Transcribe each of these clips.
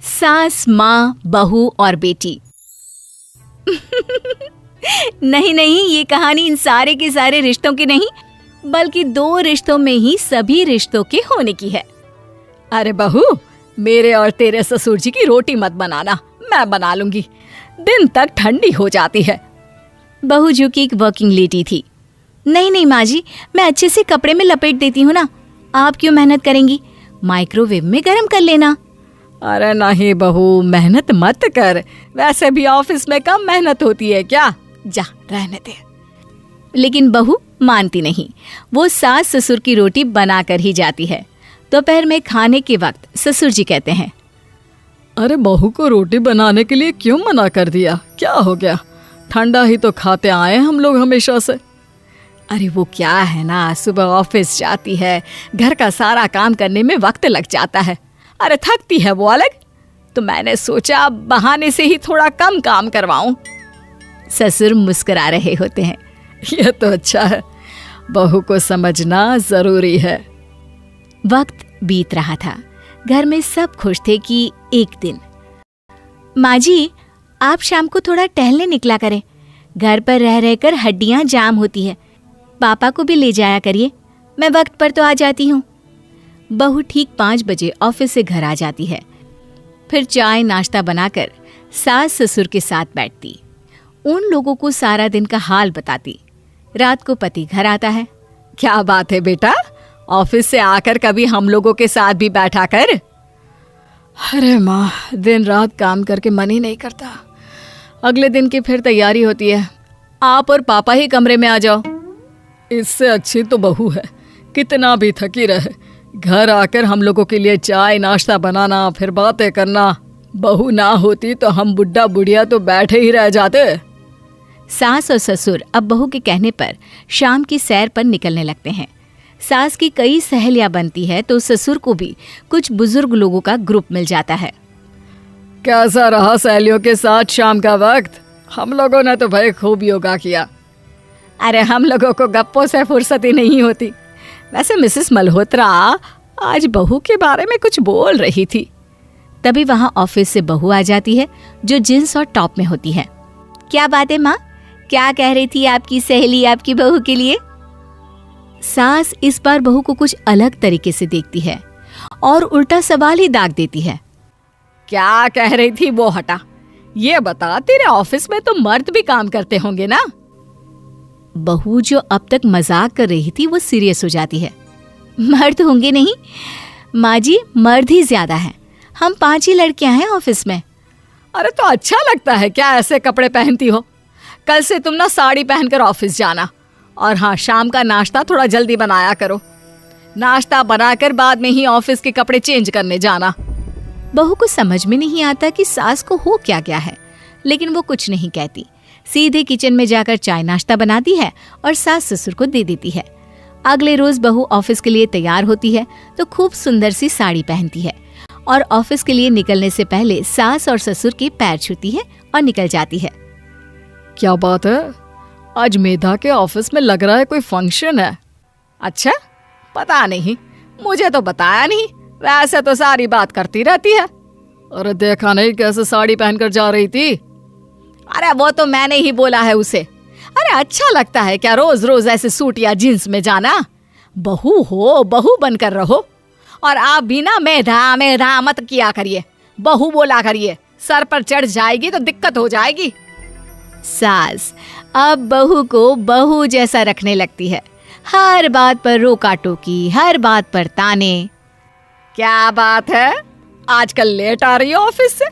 सास, माँ, बहू और बेटी। नहीं नहीं, ये कहानी इन सारे के सारे रिश्तों की नहीं, बल्कि 2 रिश्तों में ही सभी रिश्तों के होने की है। अरे बहू, मेरे और तेरे ससुर जी की रोटी मत बनाना, मैं बना लूंगी, दिन तक ठंडी हो जाती है। बहू जो कि एक वर्किंग लेडी थी। नहीं नहीं माँ जी, मैं अच्छे से कपड़े में लपेट देती हूँ ना, आप क्यों मेहनत करेंगी, माइक्रोवेव में गर्म कर लेना। अरे नहीं बहू, मेहनत मत कर, वैसे भी ऑफिस में कम मेहनत होती है क्या, जा रहने दे। लेकिन बहू मानती नहीं, वो सास ससुर की रोटी बना कर ही जाती है। दोपहर में खाने के वक्त ससुर जी कहते हैं, अरे बहू को रोटी बनाने के लिए क्यों मना कर दिया, क्या हो गया, ठंडा ही तो खाते आए हम लोग हमेशा से। अरे वो क्या है ना, सुबह ऑफिस जाती है, घर का सारा काम करने में वक्त लग जाता है, अरे थकती है वो अलग, तो मैंने सोचा बहाने से ही थोड़ा कम काम करवाऊं। ससुर मुस्कुरा रहे होते हैं। ये तो अच्छा है, बहू को समझना जरूरी है। वक्त बीत रहा था, घर में सब खुश थे कि एक दिन, माँ जी आप शाम को थोड़ा टहलने निकला करें, घर पर रह रहकर हड्डियां जाम होती है, पापा को भी ले जाया करिए, मैं वक्त पर तो आ जाती हूँ। बहू ठीक 5 बजे ऑफिस से घर आ जाती है। फिर चाय नाश्ता बनाकर सास ससुर के साथ बैठती, उन लोगों को सारा दिन का हाल बताती। रात को पति घर आता है। क्या बात है बेटा, ऑफिस से आकर कभी हम लोगों के साथ भी बैठा कर। अरे माँ, दिन रात काम करके मन ही नहीं करता, अगले दिन की फिर तैयारी होती है, आप और पापा ही कमरे में आ जाओ। इससे अच्छी तो बहू है, कितना भी थकी रहे, घर आकर हम लोगों के लिए चाय नाश्ता बनाना, फिर बातें करना। बहू ना होती तो हम बुढ़ा बुढ़िया तो बैठे ही रह जाते। सास और ससुर अब बहू के कहने पर शाम की सैर पर निकलने लगते हैं। सास की कई सहेलियां बनती है तो ससुर को भी कुछ बुजुर्ग लोगों का ग्रुप मिल जाता है। कैसा रहा सहेलियों के साथ शाम का वक्त? हम लोगों ने तो भाई खूब योगा किया। अरे हम लोगों को गप्पों से फुर्सत ही नहीं होती। वैसे मिसेस मल्होत्रा आज बहू के बारे में कुछ बोल रही थी। तभी वहां ऑफिस से बहू आ जाती है जो जींस और टॉप में होती है। क्या बात है माँ, क्या कह रही थी आपकी सहेली आपकी बहू के लिए? सास इस बार बहू को कुछ अलग तरीके से देखती है और उल्टा सवाल ही दाग देती है। क्या कह रही थी वो हटा, ये बता, तेरे ऑफिस में तो मर्द भी काम करते होंगे ना? बहू जो अब तक मजाक कर रही थी वो सीरियस हो जाती है। मर्द होंगे नहीं माँ जी, मर्द ही ज्यादा हैं, हम 5 ही लड़कियां हैं ऑफिस में। अरे तो अच्छा लगता है क्या ऐसे कपड़े पहनती हो? कल से तुम ना साड़ी पहनकर ऑफिस जाना, और हाँ, शाम का नाश्ता थोड़ा जल्दी बनाया करो, नाश्ता बनाकर बाद में ही ऑफिस के कपड़े चेंज करने जाना। बहू को समझ में नहीं आता कि सास को हो क्या गया है, लेकिन वो कुछ नहीं कहती, सीधे किचन में जाकर चाय नाश्ता बनाती है और सास ससुर को दे देती है। अगले रोज बहू ऑफिस के लिए तैयार होती है तो खूब सुंदर सी साड़ी पहनती है और ऑफिस के लिए निकलने से पहले सास और ससुर के पैर छूती है और निकल जाती है। क्या बात है, आज मेधा के ऑफिस में लग रहा है कोई फंक्शन है। अच्छा, पता नहीं, मुझे तो बताया नहीं, वैसे तो सारी बात करती रहती है। अरे देखा नहीं कैसे साड़ी पहनकर जा रही थी? अरे वो तो मैंने ही बोला है उसे। अरे अच्छा लगता है क्या रोज रोज ऐसे सूट या जींस में जाना? बहू हो, बहू बनकर रहो, और आप भी ना मेधा मेधा मत किया करिए, बहू बोला करिए, सर पर चढ़ जाएगी तो दिक्कत हो जाएगी। सास अब बहू को बहू जैसा रखने लगती है, हर बात पर रोका टोकी, हर बात पर ताने। क्या बात है, आजकल लेट आ रही है ऑफिस से?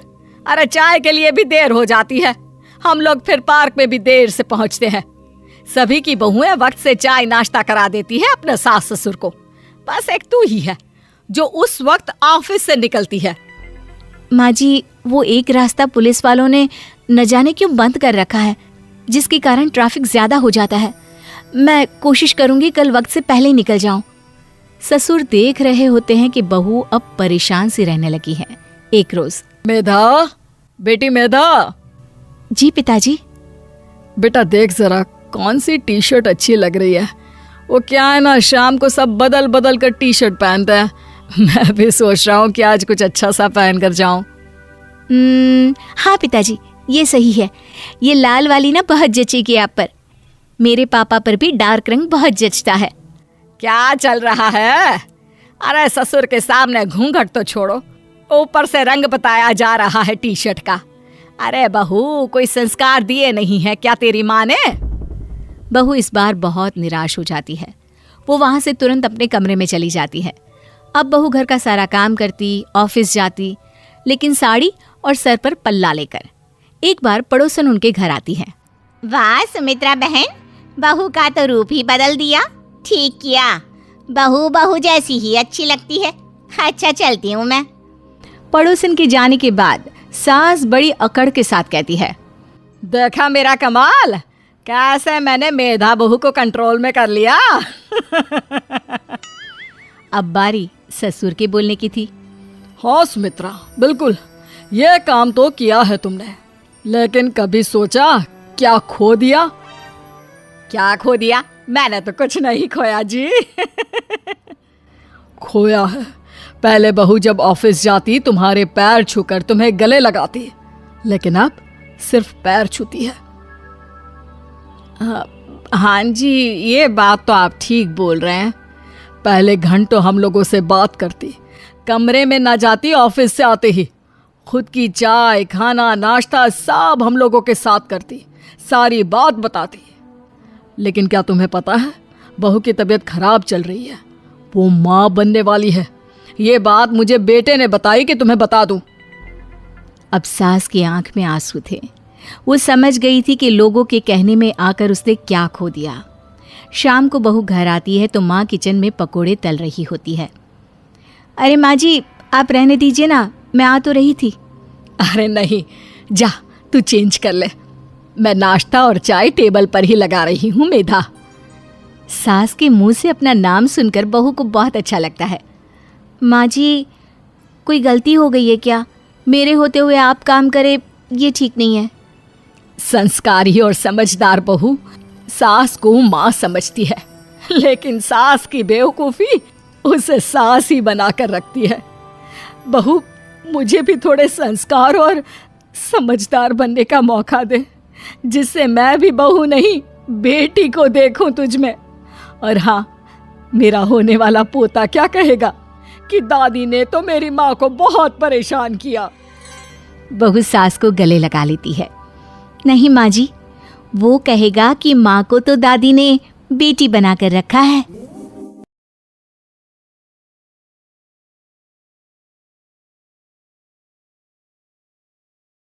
अरे चाय के लिए भी देर हो जाती है, हम लोग फिर पार्क में भी देर से पहुंचते हैं। सभी की बहुएं वक्त से चाय नाश्ता करा देती है अपने सास ससुर को, बस एक तू ही है जो उस वक्त ऑफिस से निकलती है। माँ जी, वो एक रास्ता पुलिस वालों ने न जाने क्यों बंद कर रखा है, जिसके कारण ट्रैफिक ज्यादा हो जाता है। मैं कोशिश करूंगी कल वक्त से पहले ही निकल जाऊं। ससुर देख रहे होते हैं कि बहू अब परेशान सी रहने लगी है। एक रोज, मेधा, बेटी मेधा। जी पिताजी। बेटा देख जरा कौन सी टी शर्ट अच्छी लग रही है। वो क्या है ना, शाम को सब बदल बदल कर टी शर्ट पहनते हैं, मैं भी सोच रहा हूँ कि आज कुछ अच्छा सा पहन कर जाऊं। हाँ पिताजी, ये सही है। ये लाल वाली ना बहुत जचेगी आप पर। मेरे पापा पर भी डार्क रंग बहुत जचता है। क्या चल रहा है? अरे ससुर के सामने घूंघट तो छोड़ो, ऊपर से रंग बताया जा रहा है टी शर्ट का। अरे बहू, कोई संस्कार दिए नहीं है क्या तेरी माँ ने? बहू इस बार बहुत निराश हो जाती है। वो वहां से तुरंत अपने कमरे में चली जाती है। अब बहू घर का सारा काम करती, ऑफिस जाती, लेकिन साड़ी और सर पर पल्ला लेकर। एक बार पड़ोसन उनके घर आती है। वाह सुमित्रा बहन, बहू का तो रूप ही बदल दिया। ठीक किया, बहू बहू जैसी ही अच्छी लगती है। अच्छा चलती हूँ मैं। पड़ोसन के जाने के बाद सास बड़ी अकड़ के साथ कहती है, देखा मेरा कमाल, कैसे मैंने मेधा बहू को कंट्रोल में कर लिया। अब बारी ससुर के बोलने की थी। हाँ सुमित्रा, बिल्कुल ये काम तो किया है तुमने, लेकिन कभी सोचा क्या खो दिया? क्या खो दिया? मैंने तो कुछ नहीं खोया जी। खोया है, पहले बहू जब ऑफिस जाती तुम्हारे पैर छूकर तुम्हें गले लगाती, लेकिन अब सिर्फ पैर छूती है। हाँ जी, ये बात तो आप ठीक बोल रहे हैं। पहले घंटों हम लोगों से बात करती, कमरे में ना जाती, ऑफिस से आते ही खुद की चाय, खाना, नाश्ता सब हम लोगों के साथ करती, सारी बात बताती। लेकिन क्या तुम्हें पता है, बहू की तबीयत खराब चल रही है, वो माँ बनने वाली है। ये बात मुझे बेटे ने बताई कि तुम्हें बता दूं। अब सास की आंख में आंसू थे। वो समझ गई थी कि लोगों के कहने में आकर उसने क्या खो दिया। शाम को बहू घर आती है तो माँ किचन में पकोड़े तल रही होती है। अरे माँ जी, आप रहने दीजिए ना, मैं आ तो रही थी। अरे नहीं, जा तू चेंज कर ले, मैं नाश्ता और चाय टेबल पर ही लगा रही हूँ मेधा। सास के मुंह से अपना नाम सुनकर बहू को बहुत अच्छा लगता है। माँ जी, कोई गलती हो गई है क्या? मेरे होते हुए आप काम करे, ये ठीक नहीं है। संस्कारी और समझदार बहू सास को माँ समझती है, लेकिन सास की बेवकूफ़ी उसे सास ही बनाकर रखती है। बहू, मुझे भी थोड़े संस्कार और समझदार बनने का मौका दे, जिससे मैं भी बहू नहीं बेटी को देखूं तुझ में। और हाँ, मेरा होने वाला पोता क्या कहेगा कि दादी ने तो मेरी माँ को बहुत परेशान किया। बहू सास को गले लगा लेती है। नहीं माँ जी, वो कहेगा कि माँ को तो दादी ने बेटी बनाकर रखा है।